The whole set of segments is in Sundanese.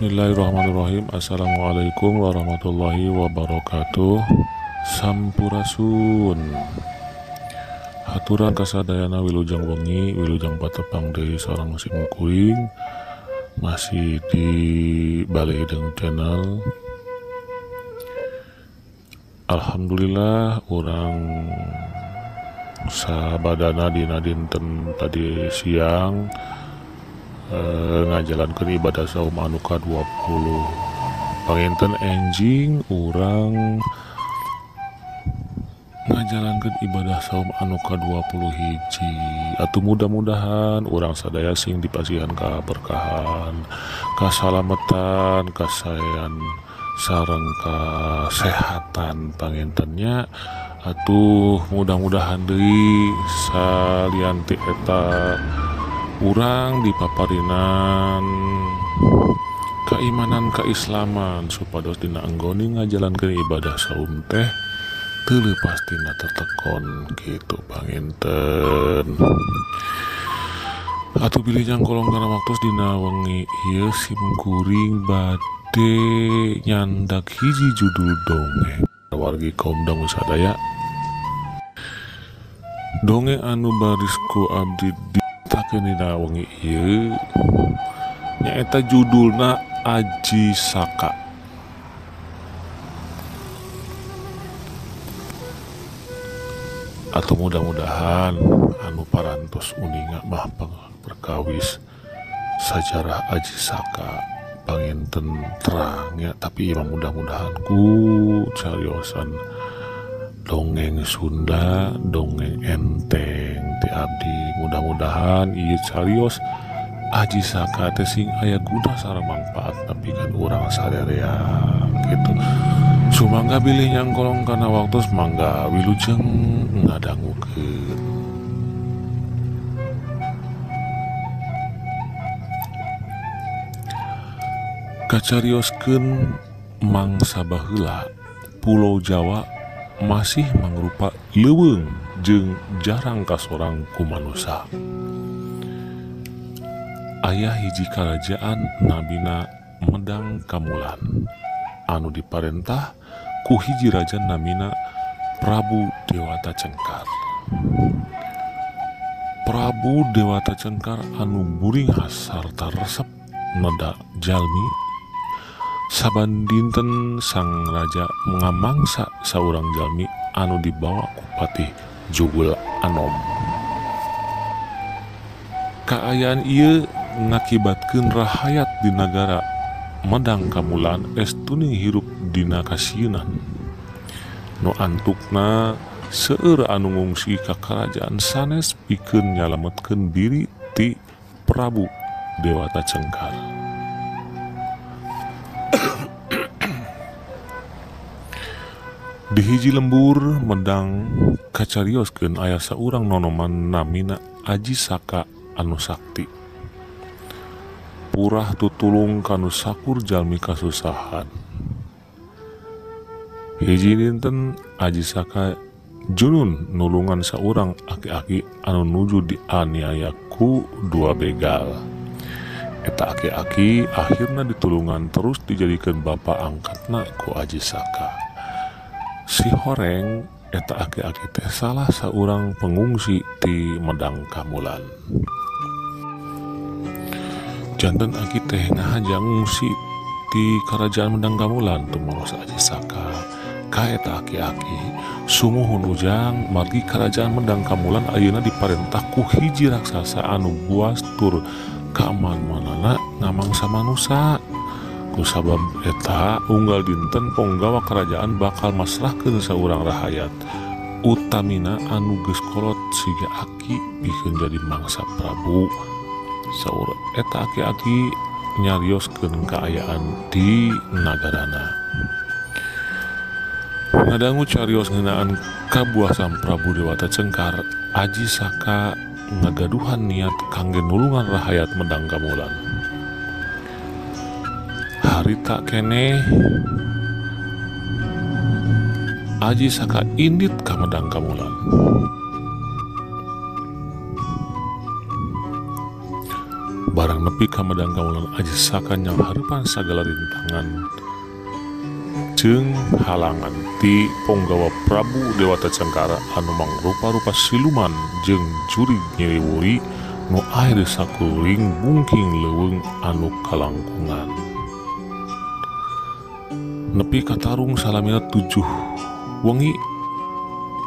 Bismillahirrahmanirrahim. Assalamualaikum warahmatullahi wabarakatuh. Sampurasun. Haturan kasadayana wilujeng wengi, wilujeng patepang deui sareng musim kuring. Masih di Bale Hideng Channel. Alhamdulillah orang sabadana dina dinten tadi siang ngajalankan ibadah saum anu ka-20 panginten enjing urang ngajalankan ibadah saum anu ka-20 hiji atuh mudah-mudahan urang sadaya sing dipasihan kaberkahan, kasalamatan, kasayan sareng kasehatan pangintennya atuh mudah-mudahan deui salianti eta urang dipaparinan keimanan keislaman supados dina anggoni ngajalankeun ibadah saum teh teu leupas tina tetekon kitu panginten. Atuh bilih jangkolong kana waktos dina wengi ieu simkuring bade nyandak hiji judul dongeng wargi kaum dangu sadaya. Dongeng anu barisku abdi ditakeun dina wengi ieu nyaeta judulna Aji Saka. Atau mudah-mudahan anu parantos uninga mah perkawis sajarah Aji Saka panginten terangnya, tapi imam mudah-mudahan ku cariosan dongeng Sunda, dongeng enteng ti abdi, mudah-mudahan ieu carios Aji Saka teh sing aya guna sareng manfaat tapi kan urang sadaya gitu. Sumangga bilih nyangkolong kana waktos mangga wilujeng ngadangukeun. Kacarioskeun mangsa baheula Pulau Jawa masih mangrupa leuweung jeung jarang kasorang ku manusia. Aya hiji karajaan nabina Medang Kamulan anu diparentah ku hiji raja namina Prabu Dewata Cengkar. Prabu Dewata Cengkar anu buring sarta resep neda jalmi. Saban dinten sang raja ngamangsa saurang jalmi anu dibawa ku Patih Jugul Anom. Kaayaan ieu ngakibatkeun rahayat di nagara Medang Kamulan estuning hirup dina kasienan. Nu antukna seueur anu ngungsi ka karajaan sanes pikeun nyalametkeun diri ti Prabu Dewata Cengkar. Di hiji lembur Medang kacarioskeun aya saurang nonoman namina Aji Saka anu sakti. Purah tutulung kanu sakur jalmi kasusahan. Hiji dinten Aji Saka junun nulungan saurang aki-aki anu nuju dianiaya ku dua begal. Eta aki-aki akhirna ditulungan terus dijadikeun bapa angkatna ku Aji Saka. Si horeng eta aki-aki teh salah saurang pengungsi ti Medang Kamulan. Janten aki teh ngahajang ngungsi ti kerajaan Medang Kamulan tumaros Aji Saka. Ka eta aki-aki sumuhun ujang margi kerajaan Medang Kamulan ayeuna diparentah ku hiji raksasa anu buas tur kaaman-manana ngamangsa manusia. Kusabab eta unggal dinten ponggawa kerajaan bakal masrahkeun saurang rahayat utamina anu geus kolot siga aki pikeun jadi mangsa Prabu. Saur eta aki-aki nyarioskeun kaayaan di nagarana. Ngadangu carios ngeunaan kabuasan Prabu Dewata Cengkar, Aji Saka ngagaduhan niat kangge nulungan rahayat Medang Kamulan. Harita keneh Aji Saka indit ka Medang Kamulan. Barang nepi nepi ka medang gamulan Aji Saka yang harapan sagala rintangan jeung halangan ti Ponggawa Prabu Dewata Cengkara anu mangrupa-rupa siluman jeung jurig nyeriwuri nu aya di sakuring bungking leuweung anu kalangkungan. Nepi ka tarung salamina 7 wengi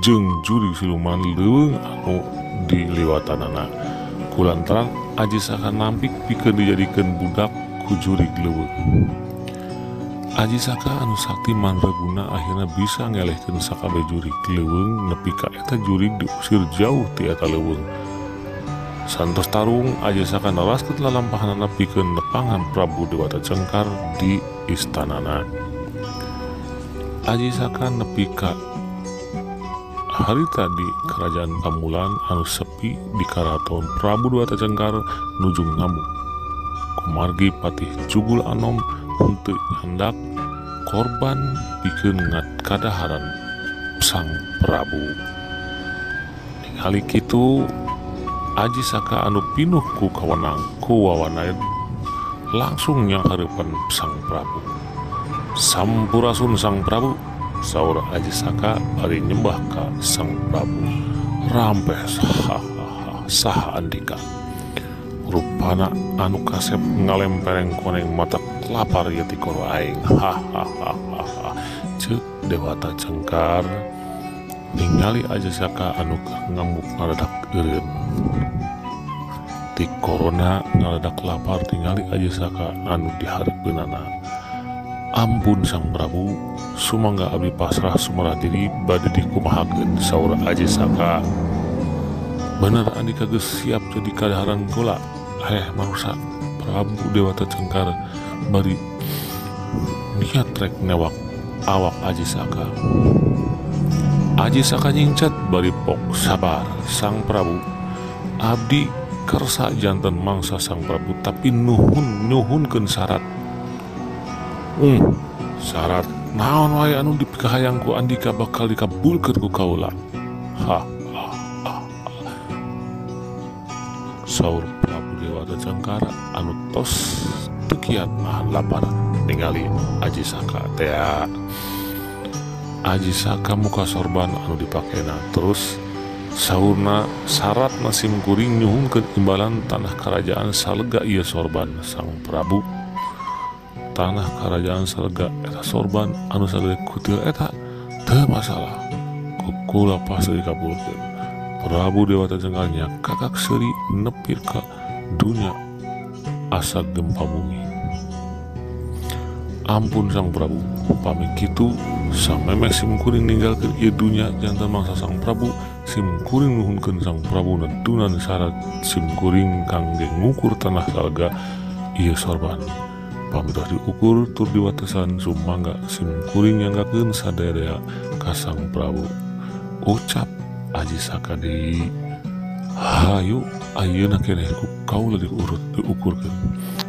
jeung jurig siluman leuweung anu diliwatanana kulantaran Aji Saka nampik pikeun dijadikeun budak ku jurig leuweung. Aji Saka anu sakti mandraguna akhirnya bisa ngelehkeun sakabeh jurig leuweung nepi ka eta jurig diusir jauh ti eta leuweung. Santos tarung Aji Saka naraskeun lalampahanana pikeun nepangan Prabu Dewata Cengkar di istanana. Aji Saka nepi ka harita di kerajaan Pamulan anu sepi di karaton Prabu Dewata Cengkar nuju ngamuk. Kumargi Patih Jugul Anom untuk hendak korban pikeun kadaharan sang Prabu. Ningali kitu Aji Saka anu pinuh ku kawenang ku wawanan langsung nyanghareupan sang Prabu. Sampurasun sang Prabu, saur Aji Saka bari nyembah ka sang Prabu. Rampes saha andika rupana anu kasep ngalempereng koneng mata lapar ya ti koro aing. Ceuk Dewata Cengkar ningali Aji Saka anu ngamuk ngaradak eureun. Ti korona ngaradak lapar ningali Aji Saka anu dihareupeunana. Ampun sang Prabu, sumangga abdi pasrah sumerah diri bade dikumahakeun, saur Aji Saka. Bener andika geus siap jadi kadaharan gola. Manusia Prabu Dewata Cengkar bari niat rek newak awak Aji Saka. Aji Saka nyingcat bari pok sabar sang Prabu. Abdi kersa janten mangsa sang Prabu tapi nyuhunkeun syarat. Syarat naon wae anu dipikahayangku andika bakal dikabulkeun ku kaula. Saur Prabu Dewata Cengkara anu tos teu kiat nahan lapar ningali Aji Saka teh. Aji Saka muka sorban anu dipakena terus saurna syaratna simkuring nyuhunkeun imbalan tanah kerajaan salega ieu sorban sang Prabu. Tanah kerajaan salega eta sorban anu sagede kutil eta teu masalah kukula pasti dikabulkeun. Prabu Dewata Cengkarnya kakak seri nepir ka dunia asa gempa bumi. Ampun sang Prabu, upami kitu sang memeh simkuring ninggalkeun ieu dunya janten mangsa sang Prabu, simkuring nuhunkeun sang Prabu nedunan syarat simkuring kangge ngukur tanah salega ieu sorban. Pamitos diukur tur diwatesan sumangga simkuring nyanggakeun sadaya ka sang Prabu. Ucap Aji Saka deui, hayu ayeuna keneh ku kaula diukurkeun.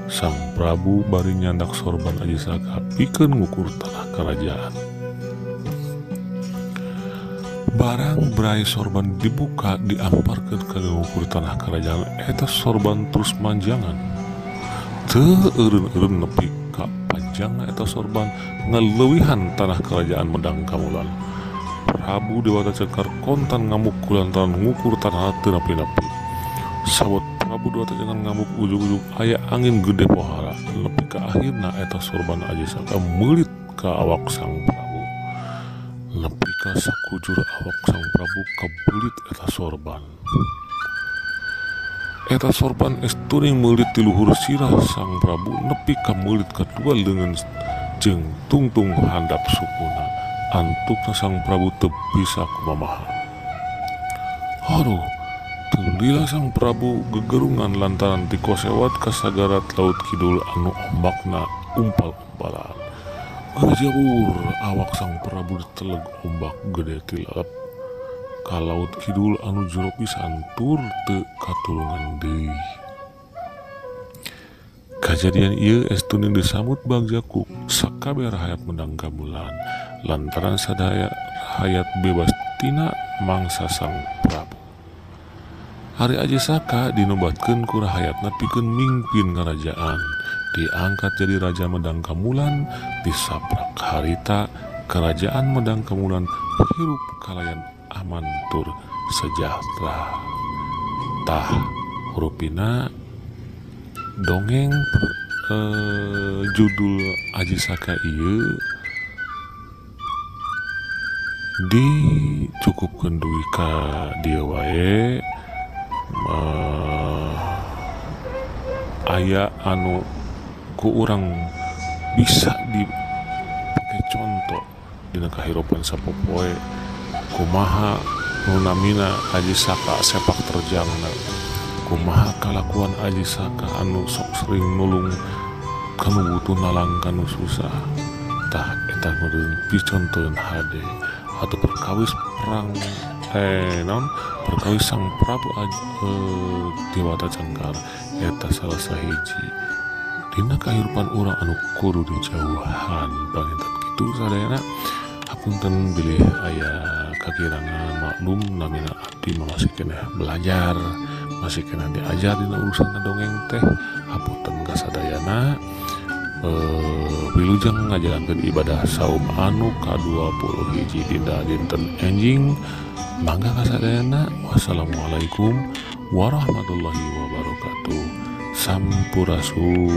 Sang Prabu bari nyandak sorban Aji Saka pikeun ngukur tanah kerajaan. Barang berai sorban dibuka diamparkeun ka ngukur tanah kerajaan eta sorban terus manjangan. Teu eureun-eureun nepi ka panjangna eta sorban ngaleuwihan tanah kerajaan Medang Kamulan. Prabu Dewata Cengkar kontan ngamuk kulantaran ngukur tanah teu nepi-nepi. Sabot Prabu Dewata Cengkar ngamuk ujug-ujug aya angin gede pohara nepi ka akhirna eta sorban Aji Saka meulit ka awak sang Prabu. Nepi ka sakujur awak sang Prabu kabelit eta sorban. Eta sorban esturing meulit ti luhur sirah sang Prabu nepi ka meulit kadua leungeun jeung tungtung handap sukuna. Antukna sang Prabu teu bisa kumamaha. Haruh, teu sang Prabu gegerungan lantaran tikosewat ka sagarat laut kidul anu ombakna umpal-umpalan. Ngajabur awak sang Prabu diteleg ombak gede tilalep ka laut kidul anu jero pisan tur teu katulungan deui. Kajadian ieu estuning disambut bagja ku sakabeh rakyat Medang Kamulan lantaran sadaya rakyat bebas tina mangsa sang Prabu. Ari Aji Saka dinobatkeun ku rahayatna pikeun mimpin kerajaan, diangkat jadi Raja Medang Kamulan. Di saprak harita kerajaan Medang Kamulan hirup kalayan aman tur sejahtera. Tah hurupina dongeng judul Aji Saka ieu dicukupkeun duwi ka dieu wae. Aya anu ku urang bisa dipake contoh dina kahirupan sapopoe kumaha nu namina Aji Saka sepak terjangna, kumaha kalakuan Aji Saka anu sok sering nulung kanu butuh nalangkan nu susah. Tah eta meureun picontoeun hade atau perkawis perang perkawis Sang Prabu Dewata Cangkar eta salah sahiji dina kahirupan urang anu kudu dijauhan. Panginten kitu sadayana, hapunten bilih aya kakirangan maklum namina abdi masih kena belajar, masih kena diajar dina urusan dongeng teh. Hapunten kasadayana wilujeng ngajalankeun ibadah saum anu ka-21 dina dinten enjing. Mangga kasadayana, wassalamualaikum warahmatullahi wabarakatuh. Sampurasun.